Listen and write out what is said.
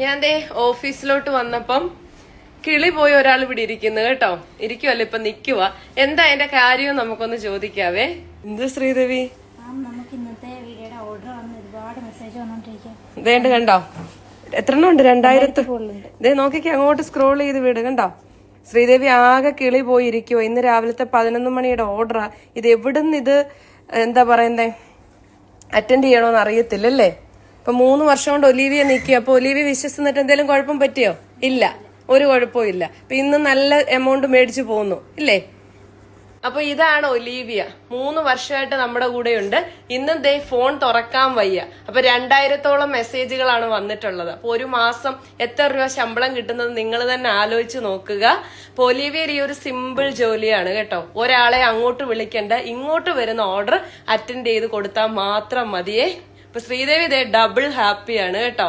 ഞാൻ ദേ ഓഫീസിലോട്ട് വന്നപ്പം കിളി പോയി ഒരാൾ ഇവിടെ ഇരിക്കുന്നു കേട്ടോ. ഇരിക്കുവല്ലോ, ഇപ്പൊ നിക്കുവ. എന്താ എന്റെ കാര്യവും നമുക്കൊന്ന് ചോദിക്കാവേ. എന്ത് ശ്രീദേവി? നമുക്ക് ഇന്നത്തെ വീഡിയോയുടെ ഓർഡർ വന്ന് ഒരുപാട് മെസ്സേജ് വന്നോണ്ടിരിക്കും. ഇതേണ്ട് കണ്ടോ, എത്രണ്ണം ഉണ്ട്? 2000. ഇതേ നോക്കിക്കേ, അങ്ങോട്ട് സ്ക്രോൾ ചെയ്ത് വീട് കണ്ടോ. ശ്രീദേവി ആകെ കിളി പോയിരിക്കുവോ. ഇന്ന് രാവിലത്തെ 11 മണിയുടെ ഓർഡറാ. ഇത് എവിടുന്ന് ഇത് എന്താ പറയുന്നേ അറ്റൻഡ് ചെയ്യണോന്ന് അറിയത്തില്ലല്ലേ. ഇപ്പൊ 3 വർഷം കൊണ്ട് ഒലീവിയ നിൽക്കുക. അപ്പൊ ഒലീവിയ വിശ്വസിച്ചിട്ട് എന്തെങ്കിലും കുഴപ്പം പറ്റിയോ? ഇല്ല, ഒരു കുഴപ്പവും ഇല്ല. അപ്പൊ ഇന്ന് നല്ല എമൗണ്ട് മേടിച്ചു പോകുന്നു ഇല്ലേ. അപ്പൊ ഇതാണ് ഒലീവിയ. 3 വർഷമായിട്ട് നമ്മുടെ കൂടെയുണ്ട്. ഇന്നും ദേ ഫോൺ തുറക്കാൻ വയ്യ. അപ്പൊ 2000-ഓളം മെസ്സേജുകളാണ് വന്നിട്ടുള്ളത്. അപ്പൊ ഒരു മാസം എത്ര രൂപ ശമ്പളം കിട്ടുന്നത് നിങ്ങൾ തന്നെ ആലോചിച്ച് നോക്കുക. അപ്പൊ ഒലീവിയയിൽ ഈ ഒരു സിമ്പിൾ ജോലിയാണ് കേട്ടോ. ഒരാളെ അങ്ങോട്ട് വിളിക്കണ്ട, ഇങ്ങോട്ട് വരുന്ന ഓർഡർ അറ്റൻഡ് ചെയ്ത് കൊടുത്താൽ മാത്രം മതിയേ. അപ്പൊ ശ്രീദേവി ദേ ഡബിൾ ഹാപ്പിയാണ് കേട്ടോ.